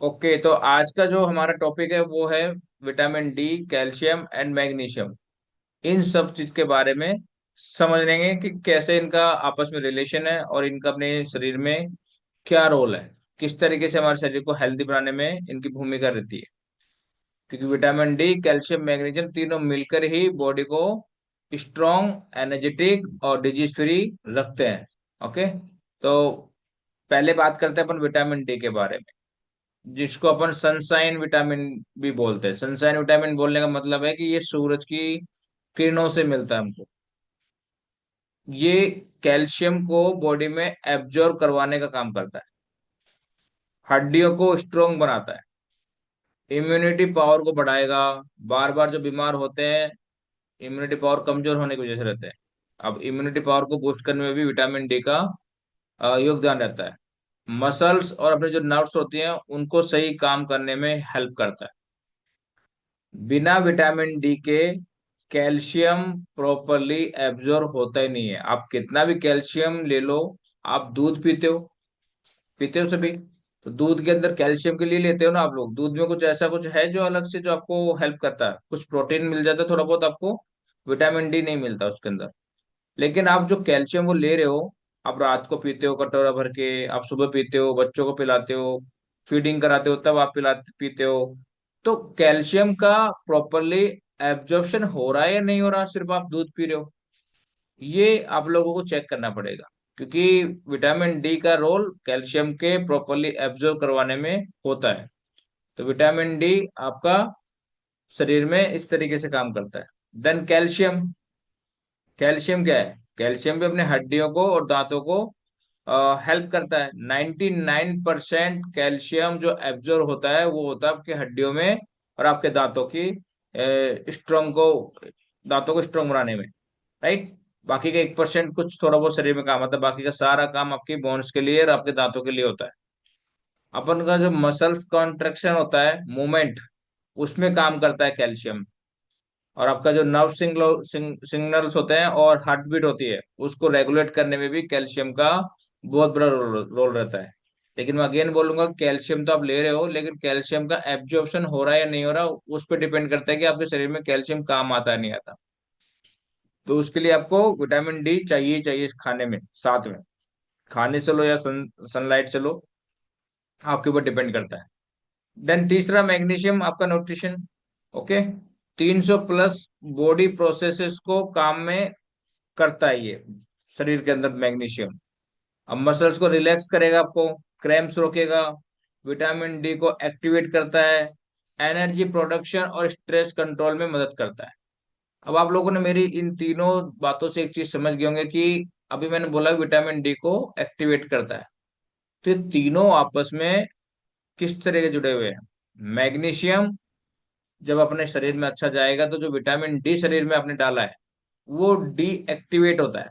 Okay, तो आज का जो हमारा टॉपिक है वो है vitamin D, calcium and magnesium. इन सब चीज के बारे में समझ लेंगे कि कैसे इनका आपस में रिलेशन है और इनका अपने शरीर में क्या रोल है, किस तरीके से हमारे शरीर को हेल्दी बनाने में इनकी भूमिका रहती है। क्योंकि विटामिन डी, कैल्शियम, मैग्नीशियम तीनों मिलकर ही बॉडी को स्ट्रॉन्ग, एनर्जेटिक और डिजीज फ्री रखते हैं। ओके, तो पहले बात करते हैं अपन विटामिन डी के बारे में, जिसको अपन सनसाइन विटामिन भी बोलते हैं। सनसाइन विटामिन बोलने का मतलब है कि ये सूरज की किरणों से मिलता है हमको। ये कैल्शियम को बॉडी में एब्जॉर्ब करवाने का काम करता है, हड्डियों को स्ट्रोंग बनाता है, इम्यूनिटी पावर को बढ़ाएगा। बार बार जो बीमार होते हैं, इम्यूनिटी पावर कमजोर होने की वजह से रहते हैं। अब इम्यूनिटी पावर को बूस्ट करने में भी विटामिन डी का योगदान रहता है। मसल्स और अपने जो नर्व्स होती हैं उनको सही काम करने में हेल्प करता है। बिना विटामिन डी के कैल्शियम प्रॉपरली एब्जॉर्ब होता ही नहीं है। आप कितना भी कैल्शियम ले लो, आप दूध पीते हो सभी, तो दूध के अंदर कैल्शियम के लिए लेते हो ना आप लोग। दूध में कुछ ऐसा कुछ है जो अलग से जो आपको हेल्प करता है, कुछ प्रोटीन मिल जाता है थोड़ा बहुत आपको, विटामिन डी नहीं मिलता उसके अंदर। लेकिन आप जो कैल्शियम वो ले रहे हो, आप रात को पीते हो कटोरा भर के, आप सुबह पीते हो, बच्चों को पिलाते हो, फीडिंग कराते हो तब आप पीते हो। तो कैल्शियम का प्रॉपरली एब्जॉर्प्शन हो रहा है या नहीं हो रहा, सिर्फ आप दूध पी रहे हो, ये आप लोगों को चेक करना पड़ेगा। क्योंकि विटामिन डी का रोल कैल्शियम के प्रॉपरली एब्जॉर्ब करवाने में होता है। तो विटामिन डी आपका शरीर में इस तरीके से काम करता है। देन कैल्शियम, कैल्शियम क्या है? कैल्शियम भी अपने हड्डियों को और दांतों को हेल्प करता है। 99% कैल्शियम जो एब्जॉर्ब होता है वो होता है आपके हड्डियों में और आपके दांतों की स्ट्रोंग को, दांतों को स्ट्रोंग बनाने में, राइट। बाकी का 1% कुछ थोड़ा बहुत शरीर में काम आता है, बाकी का सारा काम आपकी बोन्स के लिए और आपके दांतों के लिए होता है। अपन का जो मसल्स कॉन्ट्रेक्शन होता है, मूवमेंट, उसमें काम करता है कैल्शियम। और आपका जो नर्व सिग्नल्स होते हैं और हार्ट बीट होती है, उसको रेगुलेट करने में भी कैल्शियम का बहुत बड़ा रोल रहता है। लेकिन मैं अगेन बोलूंगा, कैल्शियम तो आप ले रहे हो, लेकिन कैल्शियम का एब्जॉर्प्शन हो रहा है या नहीं हो रहा, उस पर डिपेंड करता है कि आपके शरीर में कैल्शियम काम आता है नहीं आता। तो उसके लिए आपको विटामिन डी चाहिए ही चाहिए खाने में, साथ में। खाने से लो या सनलाइट से लो, आपके ऊपर डिपेंड करता है। देन तीसरा, मैग्नीशियम, आपका nutrition. Okay, 300 plus body processes को काम में करता है ये शरीर के अंदर मैग्नीशियम। अब मसल्स को रिलैक्स करेगा, आपको क्रैम्प्स रोकेगा, विटामिन डी को एक्टिवेट करता है, एनर्जी प्रोडक्शन और स्ट्रेस कंट्रोल में मदद करता है। अब आप लोगों ने मेरी इन तीनों बातों से एक चीज समझ गए होंगे कि अभी मैंने बोला विटामिन डी को एक्टिवेट करता है, तो ये तीनों आपस में किस तरह के जुड़े हुए हैं। मैग्नीशियम जब अपने शरीर में अच्छा जाएगा तो जो विटामिन डी शरीर में आपने डाला है वो डी एक्टिवेट होता है।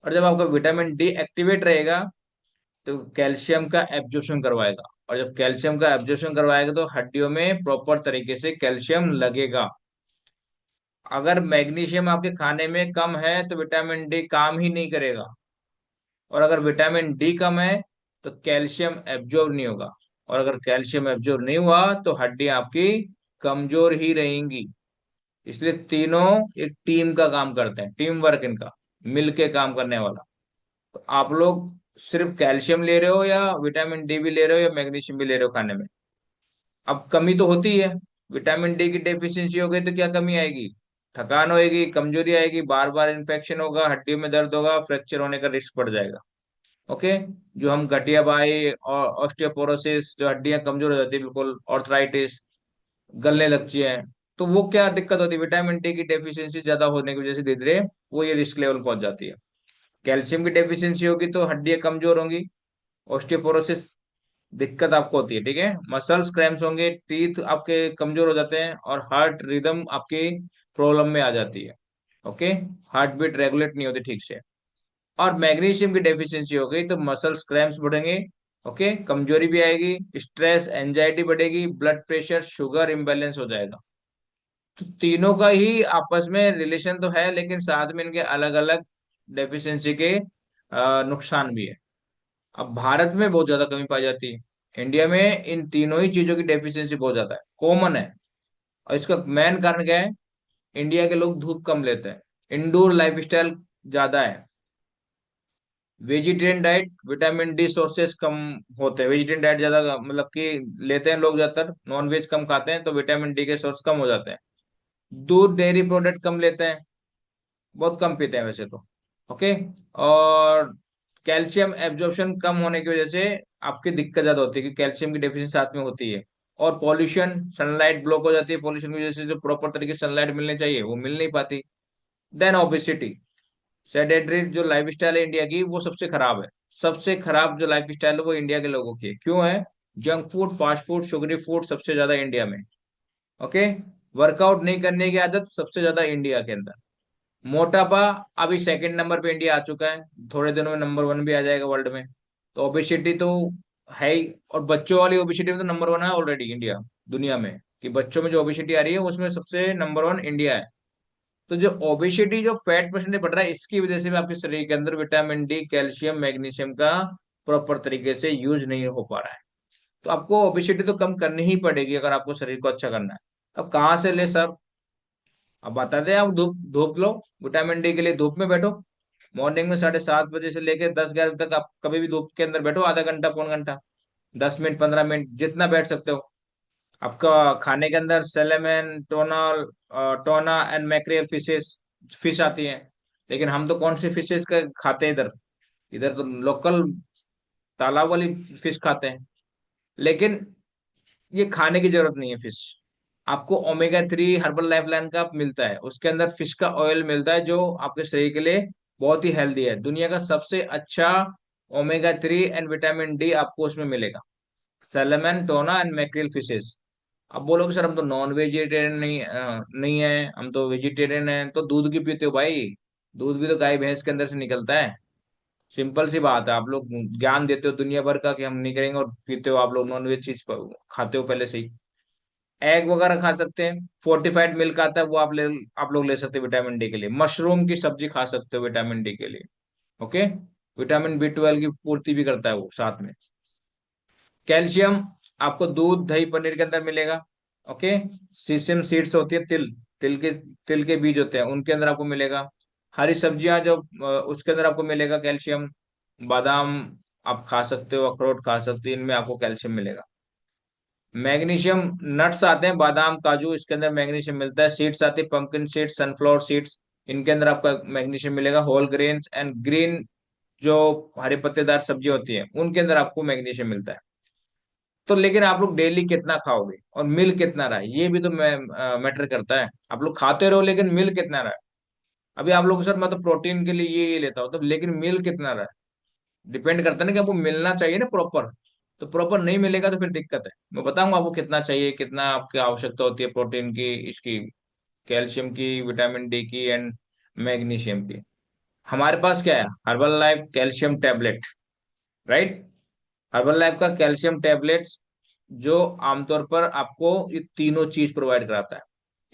और जब आपका विटामिन डी एक्टिवेट रहेगा तो कैल्शियम का एब्जॉर्प्शन करवाएगा, और जब कैल्शियम का एब्जॉर्प्शन करवाएगा तो हड्डियों में प्रॉपर तरीके से कैल्शियम लगेगा। अगर मैग्नीशियम आपके खाने में कम है तो विटामिन डी काम ही नहीं करेगा, और अगर विटामिन डी कम है तो कैल्शियम एब्जॉर्ब नहीं होगा, और अगर कैल्शियम एब्जॉर्ब नहीं हुआ तो हड्डियां आपकी कमजोर ही रहेंगी। इसलिए तीनों एक टीम का काम करते हैं, टीम वर्क इनका, मिलके काम करने वाला। तो आप लोग सिर्फ कैल्शियम ले रहे हो या विटामिन डी भी ले रहे हो या मैग्नीशियम भी ले रहे हो खाने में, अब कमी तो होती है। विटामिन डी की डेफिशिएंसी हो गई तो क्या कमी आएगी? थकान होएगी, कमजोरी आएगी, बार बार इन्फेक्शन होगा, हड्डियों में दर्द होगा, फ्रैक्चर होने का रिस्क बढ़ जाएगा। ओके, जो हम गठिया बाई और ऑस्टियोपोरोसिस, जो हड्डियां कमजोर हो जाती है बिल्कुल, ऑर्थराइटिस, गलने लगती है, तो वो क्या दिक्कत होती है? विटामिन डी की डेफिशिएंसी ज्यादा होने की वजह से धीरे धीरे वो ये रिस्क लेवल पहुंच जाती है। कैल्शियम की डेफिशिएंसी होगी तो हड्डियां कमजोर होंगी, ऑस्टियोपोरोसिस दिक्कत आपको होती है, ठीक है। मसल्स क्रैम्प्स होंगे, टीथ आपके कमजोर हो जाते हैं, और हार्ट रिदम आपकी प्रॉब्लम में आ जाती है। ओके, हार्ट बीट रेगुलेट नहीं होती ठीक से। और मैग्नीशियम की डेफिशिएंसी हो गई तो मसल्स क्रैम्प्स बढ़ेंगे, ओके, कमजोरी भी आएगी, स्ट्रेस एंजाइटी बढ़ेगी, ब्लड प्रेशर शुगर इम्बैलेंस हो जाएगा। तो तीनों का ही आपस में रिलेशन तो है, लेकिन साथ में इनके अलग अलग डेफिशिएंसी के नुकसान भी है। अब भारत में बहुत ज्यादा कमी पाई जाती है, इंडिया में इन तीनों ही चीजों की डेफिशिएंसी बहुत ज्यादा है, कॉमन है। और इसका मेन कारण क्या है? इंडिया के लोग धूप कम लेते हैं, इंडोर लाइफस्टाइल ज्यादा है, vegetarian diet, vitamin D sources कम होते हैं, वेजिटेरियन डाइट ज्यादा मतलब कि लेते हैं लोग, ज्यादातर नॉन वेज कम खाते हैं तो विटामिन डी के सोर्स कम हो जाते हैं। दूध डेयरी प्रोडक्ट कम लेते हैं, बहुत कम पीते हैं वैसे तो। ओके। और कैल्शियम एब्जॉर्प्शन कम होने की वजह से आपकी दिक्कत ज्यादा होती है, कि कैल्शियम की डेफिशिएंसी साथ में होती है। और पॉल्यूशन, सनलाइट ब्लॉक हो जाती है, पॉल्यूशन की वजह से जो प्रॉपर तरीके से सनलाइट मिलनी चाहिए वो मिल नहीं पाती। देन ओबेसिटी, सेडेंटरी जो लाइफ स्टाइल है इंडिया की वो सबसे खराब है। सबसे खराब जो लाइफ स्टाइल है वो इंडिया के लोगों की है। क्यों है? Junk food, fast food, sugary food सबसे ज्यादा इंडिया में। ओके। वर्कआउट नहीं करने की आदत सबसे ज्यादा इंडिया के अंदर। मोटापा अभी सेकंड नंबर पे इंडिया आ चुका है, थोड़े दिनों में नंबर वन भी आ जाएगा वर्ल्ड में। तो ओबेसिटी तो है ही, और बच्चों वाली ओबेसिटी में तो नंबर वन है ऑलरेडी इंडिया, दुनिया में। कि बच्चों में जो ओबेसिटी आ रही है उसमें सबसे नंबर वन इंडिया है। तो जो ओबेसिटी, जो फैट परसेंटेज बढ़ रहा है, इसकी वजह से भी आपके शरीर के अंदर विटामिन डी, कैल्शियम, मैग्नीशियम का प्रॉपर तरीके से यूज नहीं हो पा रहा है। तो आपको ओबेसिटी तो कम करनी ही पड़ेगी अगर आपको शरीर को अच्छा करना है। अब कहाँ से ले सर? अब बताते हैं, आप धूप धूप लो, विटामिन डी के लिए धूप में बैठो। मॉर्निंग में 7:30 बजे से लेकर 10-11 तक आप कभी भी धूप के अंदर बैठो, आधा घंटा, पौन घंटा, 10 मिनट, 15 मिनट, जितना बैठ सकते हो। आपका खाने के अंदर सेलेमन, टोना एंड मैक्रियल फिशेस, फिश आती हैं। लेकिन हम तो कौन सी फिशेस का खाते हैं इधर? इधर तो लोकल तालाब वाली फिश खाते हैं। लेकिन ये खाने की जरूरत नहीं है फिश। आपको ओमेगा 3 हर्बल लाइफ लाइन का मिलता है, उसके अंदर फिश का ऑयल मिलता है जो आपके शरीर के लिए बहुत ही हेल्दी है। दुनिया का सबसे अच्छा ओमेगा 3 एंड विटामिन डी आपको उसमें मिलेगा, सैलमन, टोना एंड मैक्रिल फिशेस। अब बोलोगे सर हम तो नॉन वेजिटेरियन नहीं है, हम तो वेजिटेरियन है, तो दूध क्यों पीते हो भाई? दूध भी तो गाय भैंस के अंदर से निकलता है। सिंपल सी बात है। आप लोग ज्ञान देते हो दुनिया भर का कि हम नहीं करेंगे, और पीते हो आप लोग नॉन वेज चीज खाते हो पहले से ही। एग वगैरह खा सकते हैं, फोर्टिफाइड मिल्क आता है वो आप लोग ले सकते हैं विटामिन डी के लिए। मशरूम की सब्जी खा सकते हो विटामिन डी के लिए। ओके। विटामिन B12 की पूर्ति भी करता है वो साथ में। कैल्शियम आपको दूध, दही, पनीर के अंदर मिलेगा। ओके। सीसम सीड्स होती है, तिल, तिल के बीज होते हैं, उनके अंदर आपको मिलेगा। हरी सब्जियां जो उसके अंदर आपको मिलेगा कैल्शियम। बादाम आप खा सकते हो, अखरोट खा सकते हो, इनमें आपको कैल्शियम मिलेगा। मैग्नीशियम, नट्स आते हैं, बादाम, काजू, इसके अंदर मैग्नीशियम मिलता है। सीड्स आती है, पंपकिन सीड्स, सनफ्लावर सीड्स, इनके अंदर आपका मैग्नीशियम मिलेगा। होल ग्रेन्स एंड ग्रीन जो हरे पत्तेदार सब्जी होती है उनके अंदर आपको मैग्नीशियम मिलता है। तो लेकिन आप लोग डेली कितना खाओगे और मिल कितना रहा है, ये भी तो मैटर करता है। आप लोग खाते रहो लेकिन मिल कितना रहा है। अभी आप लोग सर मैं तो प्रोटीन के लिए ये लेता हूँ, तो लेकिन मिल कितना रहा है, डिपेंड करता है ना कि आपको मिलना चाहिए ना प्रॉपर। तो प्रॉपर नहीं मिलेगा तो फिर दिक्कत है। मैं बताऊंगा आपको कितना चाहिए, कितना आपकी आवश्यकता होती है प्रोटीन की, इसकी, कैल्शियम की, विटामिन डी की एंड मैग्नीशियम की। हमारे पास क्या है? Herbal life calcium tablet, right. Herbal life का कैल्शियम टैबलेट्स जो आमतौर पर आपको ये तीनों चीज प्रोवाइड कराता है,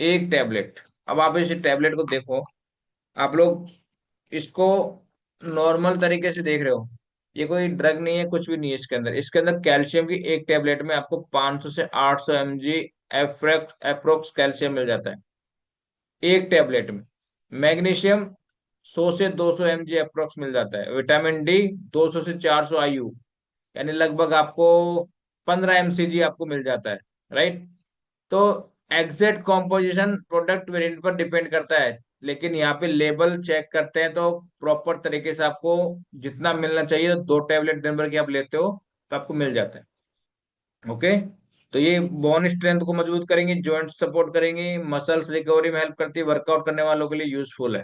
एक टैबलेट। अब आप इस टैबलेट को देखो, आप लोग इसको नॉर्मल तरीके से देख रहे हो, ये कोई ड्रग नहीं है, कुछ भी नहीं है इसके अंदर कैल्शियम की एक टैबलेट में आपको 500 से 800 mg एप्रोक्स कैल्शियम मिल जाता है, एक टैबलेट में। मैग्नीशियम 100 से 200 mg एप्रोक्स मिल जाता है। विटामिन डी 200 से 400 IU, यानी लगभग आपको 15 mcg आपको मिल जाता है, राइट। तो एग्जैक्ट कॉम्पोजिशन प्रोडक्ट वेरिएंट पर डिपेंड करता है, लेकिन यहाँ पे लेबल चेक करते हैं तो प्रॉपर तरीके से आपको जितना मिलना चाहिए, 2 टैबलेट दिन भर की आप लेते हो तो आपको मिल जाता है। ओके। तो ये बोन स्ट्रेंथ को मजबूत करेंगे, जॉइंट सपोर्ट करेंगे, मसल्स रिकवरी में हेल्प करती है, वर्कआउट करने वालों के लिए यूजफुल है।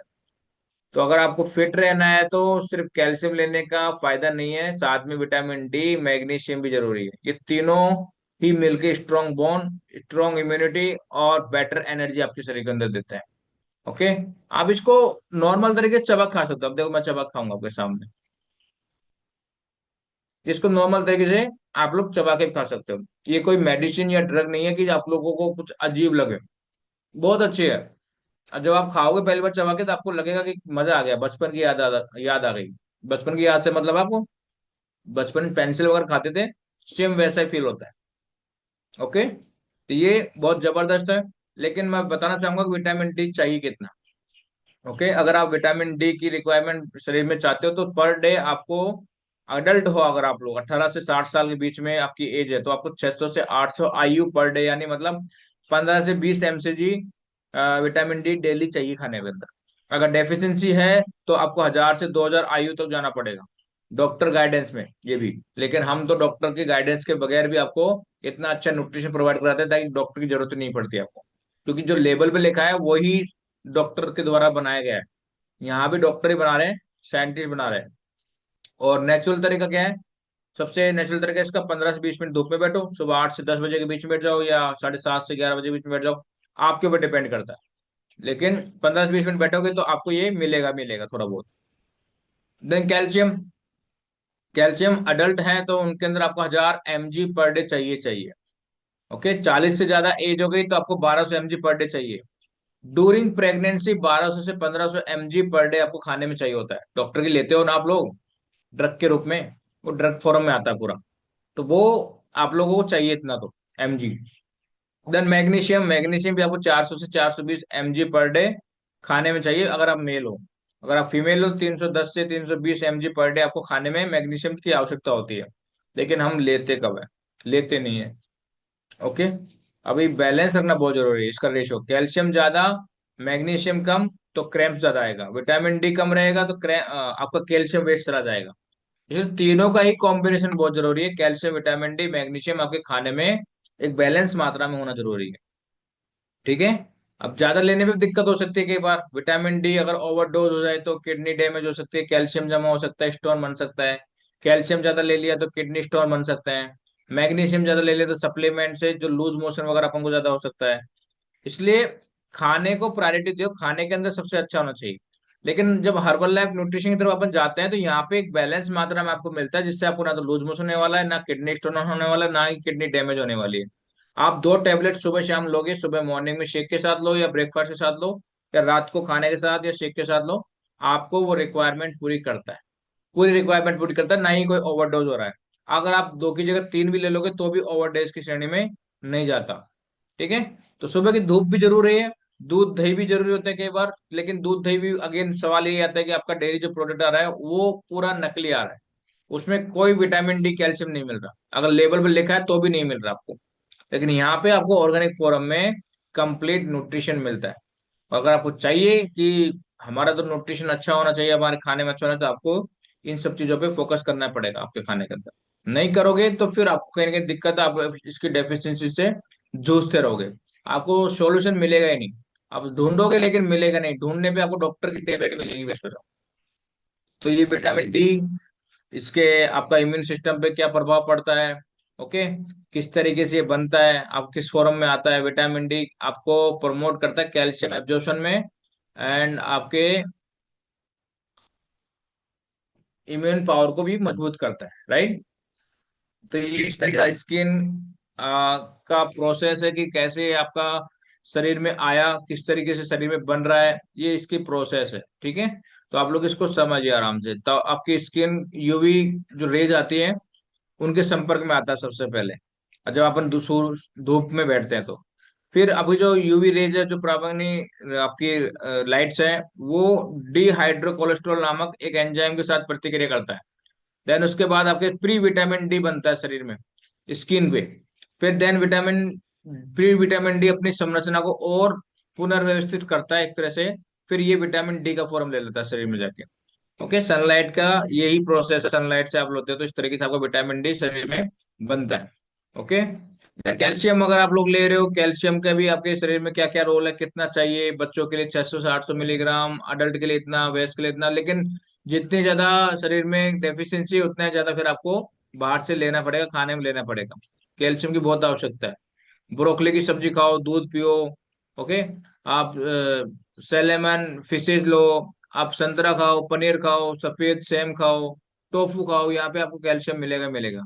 तो अगर आपको फिट रहना है तो सिर्फ कैल्शियम लेने का फायदा नहीं है, साथ में विटामिन डी, मैग्नीशियम भी जरूरी है। ये तीनों ही मिलके स्ट्रॉन्ग बोन, स्ट्रॉन्ग इम्यूनिटी और बेटर एनर्जी आपके शरीर के अंदर देते हैं। ओके। आप इसको नॉर्मल तरीके से चबा खा सकते हो। अब देखो मैं चबा खाऊंगा आपके सामने, इसको नॉर्मल तरीके से आप लोग चबा के खा सकते हो। ये कोई मेडिसिन या ड्रग नहीं है कि आप लोगों को कुछ अजीब लगे, बहुत अच्छी है। और जब आप खाओगे पहली बार चबा के तो आपको लगेगा कि मजा आ गया, बचपन की याद आ गई। बचपन की याद से मतलब आपको, बचपन में पेंसिल वगैरह खाते थे, सेम वैसा ही फील होता है। ओके, तो ये बहुत जबरदस्त है। लेकिन मैं बताना चाहूंगा कि विटामिन डी चाहिए कितना। ओके, अगर आप विटामिन डी की रिक्वायरमेंट शरीर में चाहते हो तो पर डे आपको, अडल्ट हो अगर आप लोग 18 से 60 साल के बीच में आपकी एज है, तो आपको 600 से 800 आईयू पर डे, यानी मतलब 15 से 20 mcg विटामिन डी डेली चाहिए खाने के अंदर। अगर डेफिशिएंसी है तो आपको 1000 से 2000 आईयू तक जाना पड़ेगा, डॉक्टर गाइडेंस में ये भी। लेकिन हम तो डॉक्टर के गाइडेंस के बगैर भी आपको इतना अच्छा न्यूट्रिशन प्रोवाइड कराते हैं, ताकि डॉक्टर की जरूरत ही नहीं पड़ती आपको, क्योंकि जो लेबल पे लिखा है वही डॉक्टर के द्वारा बनाया गया है। यहाँ भी डॉक्टर ही बना रहे हैं, साइंटिस्ट बना रहे हैं। और नेचुरल तरीका क्या है? सबसे नेचुरल तरीका इसका, 15 से 20 मिनट धूप में बैठो, सुबह 8 से 10 बजे के बीच में बैठ जाओ, या 7:30 से 11 बजे के बीच में बैठ जाओ, आपके ऊपर डिपेंड करता है। लेकिन 15 से 20 मिनट बैठोगे तो आपको ये मिलेगा मिलेगा थोड़ा बहुत। Then calcium. कैल्शियम अडल्ट है तो उनके अंदर आपको 1000 mg पर डे चाहिए चाहिए। ओके, 40 से ज्यादा एज हो गई तो आपको 1200 mg पर डे चाहिए। ड्यूरिंग प्रेगनेंसी 1200 से 1500 mg पर डे आपको खाने में चाहिए होता है। डॉक्टर की लेते हो ना आप लोग, ड्रग के रूप में, वो ड्रग फॉर्म में आता है पूरा, तो वो आप लोगों को चाहिए इतना तो, mg। Then magnesium. मैग्नीशियम भी आपको 400 से 420 mg पर डे खाने में चाहिए अगर आप मेल हो। अगर आप फीमेल हो, 310 से 320 mg पर डे आपको खाने में मैग्नीशियम की आवश्यकता होती है। लेकिन हम लेते कब है? लेते नहीं है। ओके, अभी बैलेंस रखना बहुत जरूरी है इसका रेशो। कैल्शियम ज्यादा, मैग्नीशियम कम, तो क्रैम्प ज्यादा आएगा। विटामिन डी कम रहेगा तो आपका कैल्शियम वेस्ट चला जाएगा। इसलिए तीनों का ही कॉम्बिनेशन बहुत जरूरी है, कैल्शियम, विटामिन डी, मैग्नीशियम आपके खाने में एक बैलेंस मात्रा में होना जरूरी है। ठीक है। अब ज्यादा लेने में भी दिक्कत हो सकती है कई बार। विटामिन डी अगर ओवरडोज हो जाए तो किडनी डैमेज हो सकती है, कैल्शियम जमा हो सकता है, स्टोन बन सकता है। कैल्शियम ज्यादा ले लिया तो किडनी स्टोन बन सकता है। मैग्नीशियम ज्यादा ले लिया तो सप्लीमेंट से जो लूज मोशन वगैरह अपन को ज्यादा हो सकता है। इसलिए खाने को प्रायोरिटी दो, खाने के अंदर सबसे अच्छा होना चाहिए। लेकिन जब हर्बल लाइफ न्यूट्रिशन की तरफ अपन जाते हैं तो यहाँ पे एक बैलेंस मात्रा में आपको मिलता है, जिससे आपको ना तो लूज मोशन होने वाला है, ना किडनी स्टोन होने वाला है, ना ही किडनी डैमेज होने वाली है। आप 2 टैबलेट सुबह शाम लोगे, सुबह मॉर्निंग में शेक के साथ लो, या ब्रेकफास्ट के साथ लो, या रात को खाने के साथ या शेक के साथ लो, आपको वो रिक्वायरमेंट पूरी करता है। पूरी रिक्वायरमेंट पूरी करता है, ना ही कोई ओवरडोज हो रहा है। अगर आप 2 की जगह 3 भी ले लोगे तो भी ओवरडोज की श्रेणी में नहीं जाता। ठीक है। तो सुबह की धूप भी जरूरी है, दूध दही भी जरूरी होता है कई बार। लेकिन दूध दही भी अगेन सवाल ये आता है कि आपका डेयरी जो प्रोडक्ट आ रहा है वो पूरा नकली आ रहा है, उसमें कोई विटामिन डी कैल्शियम नहीं मिल रहा। अगर लेबल पर लिखा है तो भी नहीं मिल रहा आपको। लेकिन यहाँ पे आपको ऑर्गेनिक फॉर्म में कंप्लीट न्यूट्रिशन मिलता है। और अगर आपको चाहिए कि हमारा तो न्यूट्रिशन अच्छा होना चाहिए, हमारे खाने में अच्छा होना, तो आपको इन सब चीजों पे फोकस करना पड़ेगा आपके खाने के अंदर। नहीं करोगे तो फिर आपको कहीं ना कहीं दिक्कत है, आप इसकी डेफिशिएंसी से जूझते रहोगे, आपको सॉल्यूशन मिलेगा ही नहीं। आप ढूंढोगे लेकिन मिलेगा नहीं, ढूंढने पे आपको डॉक्टर की टेबलेट मिलेगी बस। तो ये विटामिन डी, इसके आपका इम्यून सिस्टम पे क्या प्रभाव पड़ता है? ओके, किस तरीके से ये बनता है, आप किस फॉर्म में आता है? विटामिन डी आपको प्रमोट करता है कैल्शियम एब्जॉर्प्शन में, एंड आपके इम्यून पावर को भी मजबूत करता है, राइट। तो ये इस तरीके का स्किन का प्रोसेस है कि कैसे आपका शरीर में आया, किस तरीके से शरीर में बन रहा है, ये इसकी प्रोसेस है। ठीक है। तो आप लोग इसको समझिए आराम से। तो आपकी स्किन यूवी जो रेज आती है उनके संपर्क में आता है सबसे पहले, और जब अपन धूप में बैठते हैं तो। फिर अभी जो यूवी रेज है, जो प्रावनी आपकी लाइट्स हैं, वो डिहाइड्रो कोलेस्ट्रॉल नामक एक एंजाइम के साथ प्रतिक्रिया करता है। देन उसके बाद आपके फ्री विटामिन डी बनता है शरीर में, स्किन पे। फिर देन फ्री विटामिन डी अपनी संरचना को और पुनर्व्यवस्थित करता है एक तरह से। फिर ये विटामिन डी का फॉर्म ले लेता है शरीर में जाके। ओके, सनलाइट का यही प्रोसेस है, सनलाइट से आप लोग लेते हो तो इस तरीके से आपको विटामिन डी शरीर में बनता है। ओके। कैल्शियम अगर आप लोग ले रहे हो, कैल्शियम का भी आपके शरीर में क्या क्या रोल है, कितना चाहिए? बच्चों के लिए 600 से 800 मिलीग्राम, अडल्ट के लिए इतना, वयस्क के लिए इतना। लेकिन जितनी ज्यादा शरीर में डेफिशिएंसी, उतना ज्यादा फिर आपको बाहर से लेना पड़ेगा, खाने में लेना पड़ेगा। कैल्शियम की बहुत आवश्यकता है। ब्रोकली की सब्जी खाओ, दूध पियो। ओके, आप सैलेमन फिशेज लो, आप संतरा खाओ, पनीर खाओ, सफेद सेम खाओ, टोफू खाओ, यहाँ पे आपको कैल्शियम मिलेगा मिलेगा।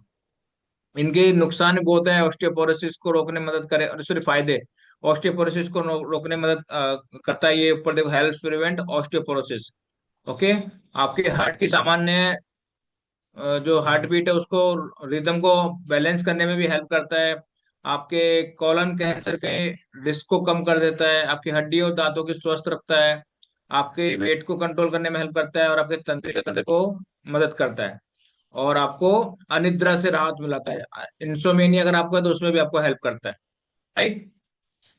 इनके नुकसान भी बहुत है, ऑस्टियोपोरोसिस को रोकने में मदद करे, और सॉरी फायदे, ऑस्टियोपोरोसिस को रोकने में मदद करता है ये। ऊपर देखो, हेल्प प्रिवेंट ऑस्टियोपोरोसिस। ओके, आपके हार्ट की सामान्य जो हार्ट बीट है उसको, रिदम को बैलेंस करने में भी हेल्प करता है। आपके कॉलन कैंसर के रिस्क को कम कर देता है, आपकी हड्डी और दांतों की स्वस्थ रखता है, आपके वेट को कंट्रोल करने में हेल्प करता है, और आपके तंत्रिका तंत्र को मदद करता है, और आपको अनिद्रा से राहत मिलाता है। इंसोमेनिया अगर आपको है तो उसमें भी आपको हेल्प करता है, राइट।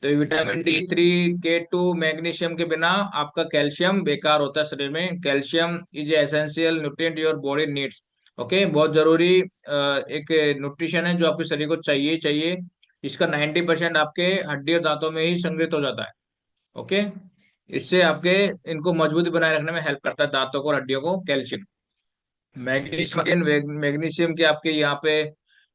तो विटामिन D3, K2, मैग्नीशियम के बिना आपका कैल्शियम बेकार होता है शरीर में। Calcium is essential nutrient your body needs. Okay, बहुत जरूरी एक न्यूट्रिशन है जो आपके शरीर को चाहिए ही चाहिए। इसका 90% आपके हड्डी और दांतों में ही संग्रहित हो जाता है। ओके, इससे आपके इनको मजबूती बनाए रखने में हेल्प करता है, दांतों को और हड्डियों को, कैल्शियम। मैग्नीशियम, अगेन मैग्नीशियम की आपके यहाँ पे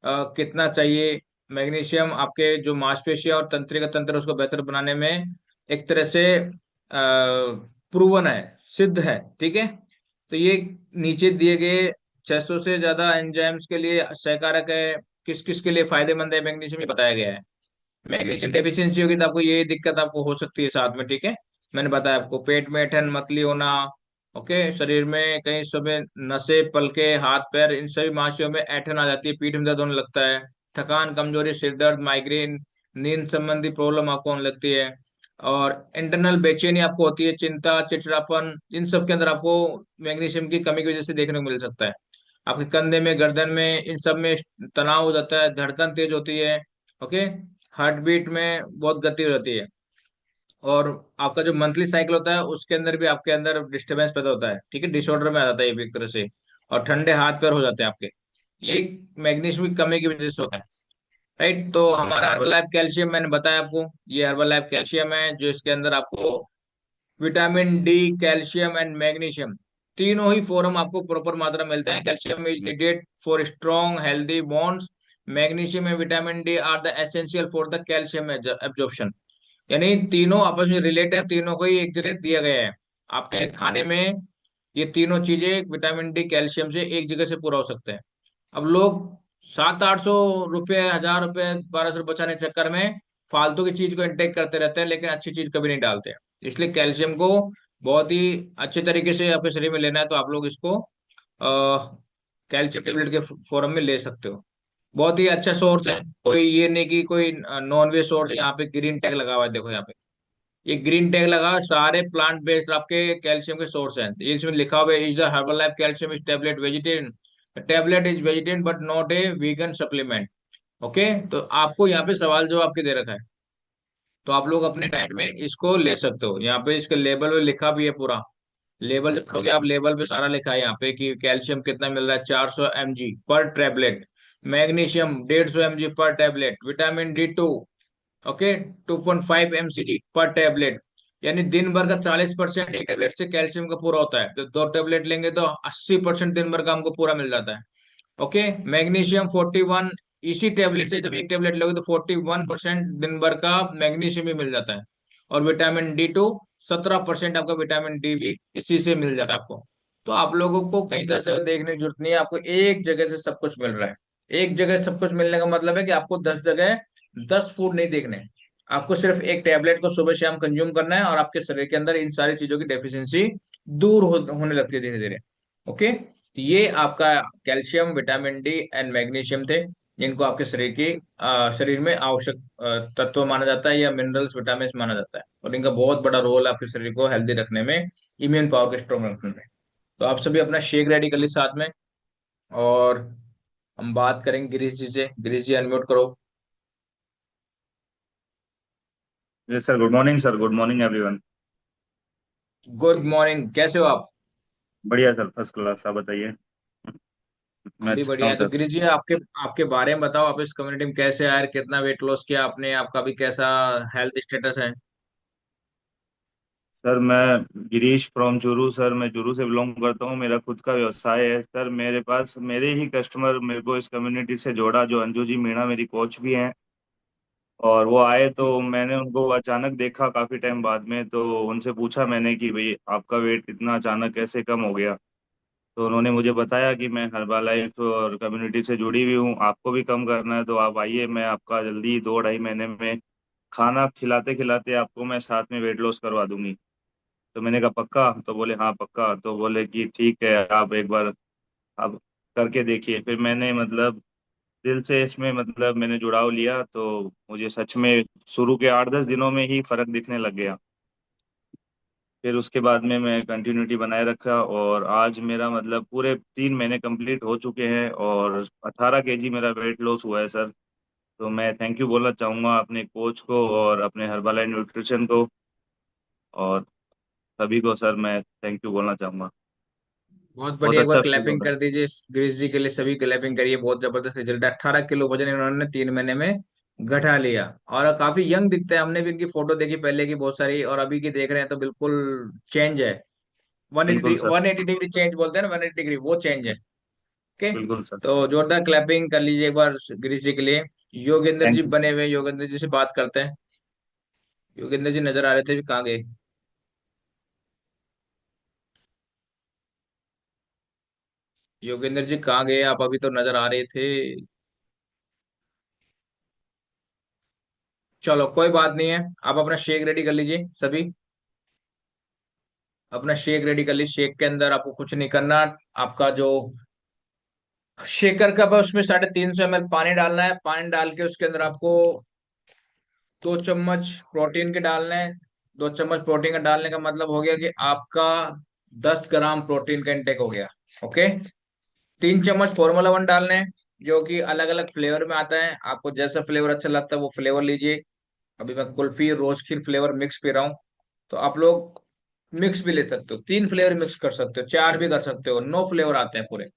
कितना चाहिए। मैग्नीशियम आपके जो मांसपेशियां और तंत्रिका तंत्र उसको बेहतर बनाने में एक तरह से प्रूवन है, सिद्ध है, ठीक है। तो ये नीचे दिए गए 600 से ज्यादा एंजाइम्स के लिए सहायकारक है। किस किस के लिए फायदेमंद है मैग्नीशियम, ये बताया गया है। मैग्नीशियम डेफिशिएंसी होगी तो आपको ये दिक्कत आपको हो सकती है साथ में, ठीक है। मैंने बताया आपको, पेट में ऐंठन मतली होना, ओके, शरीर में कहीं सुबह नसें, पलके, हाथ पैर, इन सभी मांसपेशियों में ऐंठन आ जाती है, पीठ में दर्द होने लगता है, थकान, कमजोरी, सिर दर्द, माइग्रेन, नींद संबंधी प्रॉब्लम आपको होने लगती है, और इंटरनल बेचैनी आपको होती है, चिंता, चिड़चिड़ापन, इन सब के अंदर आपको मैग्नीशियम की कमी की वजह से देखने को मिल सकता है। आपके कंधे में, गर्दन में, इन सब में तनाव हो जाता है, धड़कन तेज होती है, ओके, हार्ट बीट में बहुत गति हो जाती है, और आपका जो मंथली साइकिल होता है उसके अंदर भी आपके अंदर डिस्टरबेंस पैदा होता है, ठीक है, डिसऑर्डर में आ जाता है ये भी एक तरह से, और ठंडे हाथ पैर हो जाते हैं आपके। ये मैग्नीशियम की कमी की वजह से होता है, राइट। तो हमारा हर्बल लाइफ कैल्शियम मैंने बताया आपको, ये हर्बल लाइफ कैल्शियम है जो इसके अंदर आपको vitamin D, calcium and magnesium, तीनों ही फॉर्म आपको प्रॉपर मात्रा में मिलते हैं। Calcium is needed for strong healthy bonds, magnesium and vitamin D are the essential for the calcium absorption. यानी तीनों आपस में रिलेटेड, तीनों को ही एक जगह दिया गया है आपके खाने में। ये तीनों चीजें विटामिन D, कैल्शियम से एक जगह से पूरा हो सकते हैं। अब लोग 700-800 रुपये, 1000 रुपये, 1200 रुपये बचाने के चक्कर में फालतू की चीज को इंटेक करते रहते हैं, लेकिन अच्छी चीज कभी नहीं डालते हैं। इसलिए कैल्शियम को बहुत ही अच्छे तरीके से आपके शरीर में लेना है तो आप लोग इसको कैल्शियम टेबलेट के फॉर्म में ले सकते हो। बहुत ही अच्छा सोर्स है, कोई ये नहीं कि कोई नॉन वेज सोर्स। यहाँ पे ग्रीन टैग लगा हुआ है, देखो यहाँ पे, ये ग्रीन टैग लगा, सारे प्लांट बेस्ड आपके कैल्शियम के सोर्स हैं। ये इसमें लिखा हुआ है, is the herbal life calcium is tablet vegetarian, tablet is vegetarian but not a vegan supplement. Okay, तो आपको यहाँ पे सवाल जवाब के दे रखा है, तो आप लोग अपने टाइम में इसको ले सकते हो। यहाँ पे इसके लेबल में लिखा भी है पूरा, लेबल जब पढ़ोगे आप, लेबल पे सारा लिखा है यहाँ पे कि कैल्शियम कितना मिल रहा है, 400 mg पर टेबलेट, मैग्नीशियम 150 mg पर tablet, vitamin D2, okay, 2.5 mcg पर टेबलेट। यानी दिन भर का 40% एक टेबलेट से कैल्शियम का पूरा होता है। जब 2 टेबलेट लेंगे तो 80% दिन भर का हमको पूरा मिल जाता है। ओके, मैग्नीशियम 41, इसी टेबलेट से जब एक टेबलेट लोगे तो 41% दिन भर का मैग्नीशियम भी मिल जाता है। और विटामिन D2, 17% आपका विटामिन D भी इसी से मिल जाता है आपको। तो आप लोगों को कहीं तरह से देखने की जरूरत नहीं है, आपको एक जगह से सब कुछ मिल रहा है। एक जगह सब कुछ मिलने का मतलब है कि आपको 10 जगह 10 फूड नहीं देखने हैं। आपको सिर्फ एक टेबलेट को सुबह शाम कंज्यूम करना है, और आपके शरीर के अंदर इन सारी चीजों की डेफिशिएंसी दूर होने लगती है धीरे धीरे। ओके, ये आपका calcium, vitamin D and magnesium थे, जिनको आपके शरीर की शरीर में आवश्यक तत्व माना जाता है, या मिनरल्स, विटामिन माना जाता है, और इनका बहुत बड़ा रोल है आपके शरीर को हेल्दी रखने में, इम्यून पावर को स्ट्रॉन्ग रखने में। तो आप सभी अपना शेक रेडी कर ली साथ में, और हम बात करेंगे गिरीश जी से। गिरीश जी, अनम्यूट करो। Yes sir, good morning sir, good morning everyone. Good morning, कैसे हो आप? बढ़िया सर, फर्स्ट क्लास। आप बताइए। मैं हम भी अच्छा बढ़िया हूँ है। तो सर। गिरीश जी, आपके आपके बारे में बताओ, आप इस कम्युनिटी में कैसे आए, कितना वेट लॉस किया आपने, आपका भी कैसा हेल्थ स्टेटस है? सर मैं गिरीश फ्रॉम चूरू सर, मैं चूरू से बिलोंग करता हूँ। मेरा खुद का व्यवसाय है सर। मेरे पास मेरे ही कस्टमर मेरे को इस कम्युनिटी से जोड़ा, जो अंजू जी मीणा मेरी कोच भी हैं। और वो आए तो मैंने उनको अचानक देखा काफ़ी टाइम बाद में, तो उनसे पूछा मैंने कि भाई आपका वेट इतना अचानक कैसे कम हो गया। तो उन्होंने मुझे बताया कि मैं हर्बा लाइफ और कम्युनिटी से जुड़ी हुई हूँ, आपको भी कम करना है तो आप आइए, मैं आपका जल्दी 2 ढाई महीने में खाना खिलाते खिलाते आपको मैं साथ में वेट लॉस करवा दूंगी। तो मैंने कहा पक्का? तो बोले हाँ पक्का। तो बोले कि ठीक है, आप एक बार, आप करके देखिए। फिर मैंने मतलब दिल से इसमें मतलब मैंने जुड़ाव लिया, तो मुझे सच में शुरू के 8-10 दिनों में ही फर्क दिखने लग गया। फिर उसके बाद में मैं कंटिन्यूटी बनाए रखा, और आज मेरा मतलब पूरे 3 महीने कंप्लीट हो चुके हैं, और 18 kg मेरा वेट लॉस हुआ है सर। तो मैं थैंक यू बोलना चाहूँगा अपने कोच को और अपने हर्बालाइफ न्यूट्रिशन को, और सभी को सर मैं थैंक यू बोलना चाहूँगा। बहुत बहुत बढ़िया, एक बार अच्छा फील हो क्लैपिंग रहा कर दीजिए इस गिरीश जी के लिए, सभी क्लैपिंग करिए। बहुत जबरदस्त रिजल्ट है, 18 किलो वजन इन्होंने 3 महीने में घटा लिया। और काफी यंग दिखते हैं, हमने भी इनकी फोटो देखी पहले की बहुत सारी, और अभी की देख रहे हैं तो बिल्कुल चेंज है। है। वन बिल्कुल एटी सर। 180 डिग्री चेंज बोलते हैं ना, 180 डिग्री वो चेंज है। ओके। बिल्कुल सर। तो जोरदार क्लैपिंग कर लीजिए एक बार गिरीश जी के लिए। Yogendra ji thank you. बने हुए हैं, योगेंद्र जी से बात करते हैं। योगेंद्र जी नजर आ रहे थे, भी कहाँ गए? योगेंद्र जी कहाँ गए आप? अभी तो नजर आ रहे थे। चलो कोई बात नहीं है, आप अपना शेक रेडी कर लीजिए सभी। अपना शेक रेडी कर लीजिए। शेक के अंदर आपको कुछ नहीं करना। आपका जो शेकर कप है उसमें 350 ml पानी डालना है। पानी डाल के उसके अंदर आपको 2 चम्मच प्रोटीन के डालने हैं। 2 चम्मच प्रोटीन का डालने का मतलब हो गया कि आपका 10 ग्राम प्रोटीन का इंटेक हो गया। ओके। 3 चम्मच फॉर्मूला वन डालने हैं, जो कि अलग अलग फ्लेवर में आता है। आपको जैसा फ्लेवर अच्छा लगता है वो फ्लेवर लीजिए। अभी मैं कुल्फी रोज खीर फ्लेवर मिक्स पी रहा हूँ। तो आप लोग मिक्स भी ले सकते हो, 3 फ्लेवर मिक्स कर सकते हो, 4 भी कर सकते हो, 9 फ्लेवर आते हैं पूरे।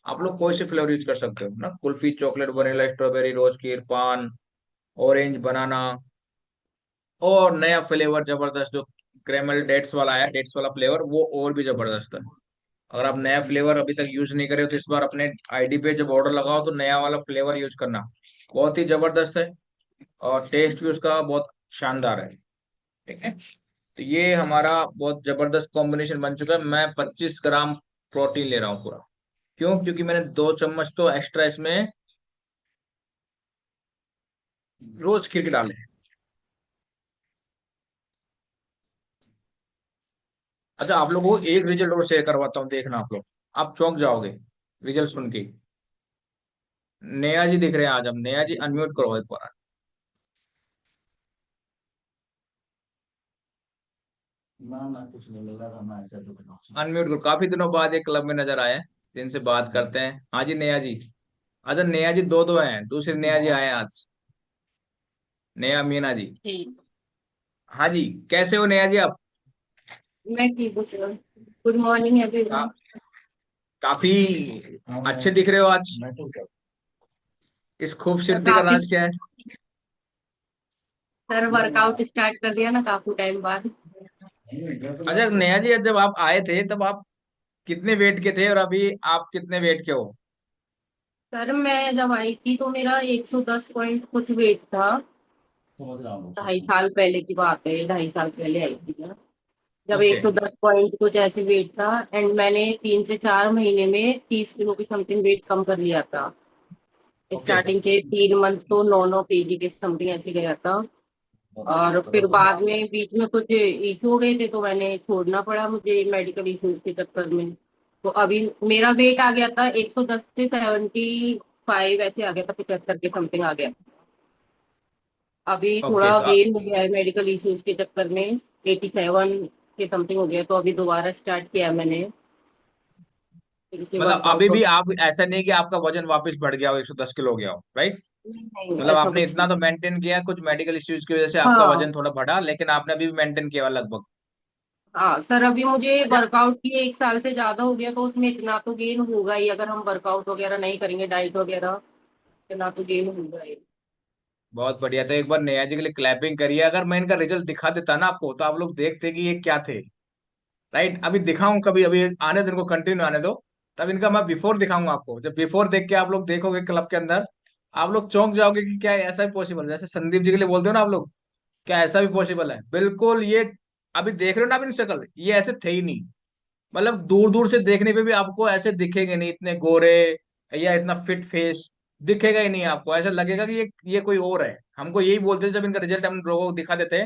आप लोग कोई से फ्लेवर यूज कर सकते हो ना, कुल्फी, चॉकलेट, वनीला, स्ट्रॉबेरी, रोज खीर, पान, ऑरेंज, बनाना। और नया फ्लेवर जबरदस्त जो कैरेमल डेट्स वाला आया, डेट्स वाला फ्लेवर, वो और भी जबरदस्त है। अगर आप नया फ्लेवर अभी तक यूज नहीं करे हो तो इस बार अपने आईडी पे जब ऑर्डर लगाओ तो नया वाला फ्लेवर यूज करना। बहुत ही जबरदस्त है, और टेस्ट भी उसका बहुत शानदार है। ठीक है। तो ये हमारा बहुत जबरदस्त कॉम्बिनेशन बन चुका है। मैं 25 ग्राम प्रोटीन ले रहा हूँ पूरा। क्यों? क्योंकि मैंने 2 चम्मच तो एक्स्ट्रा इसमें रोज खीर के डाले हैं। अच्छा, आप लोगों को एक रिजल्ट और शेयर करवाता हूँ, देखना आप लोग, आप चौंक जाओगे रिजल्ट सुन के। नेहा जी दिख रहे हैं आज हम। नेहा जी अनम्यूट करो एक बार। अनम्यूट करो, काफी दिनों बाद एक क्लब में नजर आए हैं, जिनसे बात करते हैं। हाँ जी नेहा जी। अच्छा नेहा जी दो दो हैं, दूसरी नेहा जी आए हैं आज। नेहा मीना जी। जी। हाँ जी। कैसे हो नेहा जी आप? मैं ठीक हूँ सर। गुड मॉर्निंग का, एवरीवन। काफी अच्छे दिख रहे हो आज। इस सर खूबसूरती का काफी राज क्या है? सर वर्कआउट स्टार्ट कर दिया ना काफी टाइम बाद। अच्छा नेहा जी, जब आप आए थे तब आप कितने वेट के थे, और अभी आप कितने वेट के हो? सर मैं जब आई थी तो मेरा 110 पॉइंट कुछ वेट था। 2.5 साल पहले की बात है, 2.5 साल पहले आई थी मैं। जब ओके। 110 पॉइंट कुछ ऐसे वेट था, एंड मैंने 3 से 4 महीने में 30 किलो की समथिंग वेट कम कर लिया था। ओके। स्टार्टिंग के 3 मंथ तो 9-9 केजी के समथिंग ऐसे गया था। और फिर बाद में बीच में कुछ इशू हो गए थे तो मैंने छोड़ना पड़ा मुझे मेडिकल इश्यूज के चक्कर में। तो अभी मेरा वेट आ गया था 110 से 75 ऐसे आ गया था, 75 के समथिंग आ गया। अभी ओके थोड़ा तो गेन हो गया है मेडिकल इश्यूज के चक्कर में। 87 के समथिंग हो गया, तो अभी दोबारा स्टार्ट किया मैंने फिर से मतलब अभी वर्कआउट। भी आप, ऐसा नहीं कि आपका वजन वापस बढ़ गया हो, 110 किलो हो गया हो, राइट? नहीं नहीं, मतलब ऐसा आपने कुछ इतना नहीं। तो मेंटेन किया, कुछ मेडिकल इश्यूज की वजह से आपका हाँ। वजन थोड़ा बढ़ा, लेकिन आपने अभी भी मेंटेन किया हुआ लगभग। हाँ सर, अभी मुझे अच्छा। वर्कआउट किए 1 साल से ज्यादा हो गया, तो उसमें इतना तो गेन होगा ही। अगर हम वर्कआउट वगैरह नहीं करेंगे, डाइट वगैरह, इतना तो गेन होगा ही। बहुत बढ़िया। तो एक बार नेहा जी के लिए क्लैपिंग करिए। अगर मैं इनका रिजल्ट दिखा देता ना आपको, तो आप लोग देखते कि ये क्या थे। राइट, अभी दिखाऊं कभी, अभी आने दिन को कंटिन्यू आने दो। तब इनका मैं बिफोर दिखाऊंगा आपको। जब बिफोर देख के आप लोग देखोगे क्लब के अंदर, आप लोग चौंक जाओगे कि क्या ऐसा भी पॉसिबल है। जैसे संदीप जी के लिए बोलते हो ना आप लोग, क्या ऐसा भी पॉसिबल है? बिल्कुल ये अभी देख रहे हो ना आप, इन शक्ल ये ऐसे थे ही नहीं। मतलब दूर दूर से देखने पे भी आपको ऐसे दिखेंगे नहीं, इतने गोरे या इतना फिट फेस दिखेगा ही नहीं आपको। ऐसा लगेगा कि ये कोई और है। हमको यही बोलते थे जब इनका रिजल्ट हम लोगों को दिखा देते,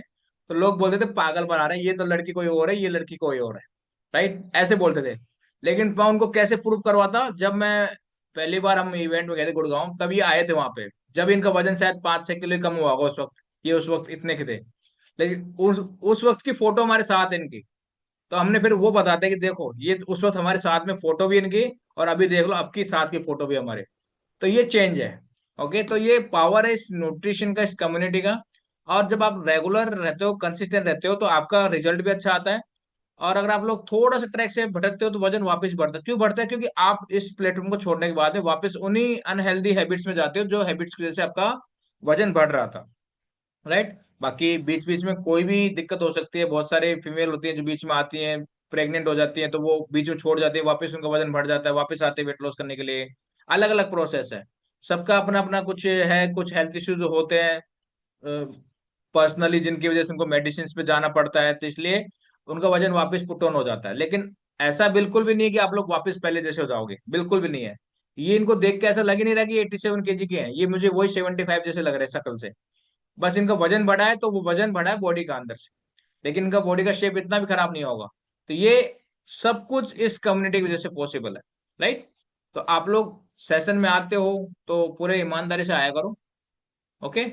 तो लोग बोलते थे पागल बना रहे हैं, ये तो लड़की कोई और है, ये लड़की कोई और है। राइट, ऐसे बोलते थे। लेकिन मैं उनको कैसे प्रूव करवाता, जब मैं पहली बार हम इवेंट में गए थे गुड़गांव, तब ये आए थे वहां पे, जब इनका वजन शायद 5-6 किलो ही कम हुआ होगा उस वक्त, ये उस वक्त इतने के थे। लेकिन उस वक्त की फोटो हमारे साथ है इनकी। तो हमने फिर वो बताते कि देखो ये उस वक्त हमारे साथ में फोटो भी इनकी, और अभी देख लो अब की साथ की फोटो भी हमारे। तो ये चेंज है। ओके, तो ये पावर है इस न्यूट्रिशन का, इस कम्युनिटी का। और जब आप रेगुलर रहते हो, कंसिस्टेंट रहते हो, तो आपका रिजल्ट भी अच्छा आता है। और अगर आप लोग थोड़ा सा ट्रैक से भटकते हो तो वजन वापस बढ़ता है। क्यों बढ़ता है? क्योंकि आप इस प्लेटफॉर्म को छोड़ने के बाद में वापस उन्हीं अनहेल्दी हैबिट्स में जाते हो जो हैबिट्स की वजह से आपका वजन बढ़ रहा था। राइट। बाकी बीच बीच में कोई भी दिक्कत हो सकती है, बहुत सारे फीमेल होती हैं जो बीच में आती हैं, प्रेग्नेंट हो जाती हैं, तो वो बीच में छोड़ जाती है, वापस उनका वजन बढ़ जाता है, वापस आते हैं वेट लॉस करने के लिए। अलग अलग प्रोसेस है, सबका अपना अपना कुछ है, कुछ हेल्थ इश्यूज होते हैं पर्सनली, जिनकी वजह से उनको मेडिसिन पे जाना पड़ता है, तो इसलिए उनका वजन वापस पुट ऑन हो जाता है। लेकिन ऐसा बिल्कुल भी नहीं है कि आप लोग वापस पहले जैसे हो जाओगे, बिल्कुल भी नहीं है। ये इनको देख के ऐसा लग ही नहीं रहा कि 87 kg के हैं, ये मुझे वही 75 जैसे लग रहे हैं शक्ल से। बस इनका वजन बढ़ा है, तो वो वजन बढ़ा है बॉडी का अंदर से, लेकिन इनका बॉडी का शेप इतना भी खराब नहीं होगा। तो ये सब कुछ इस कम्युनिटी की वजह से पॉसिबल है। राइट। तो आप लोग सेशन में आते हो तो पूरे ईमानदारी से आया करो। ओके।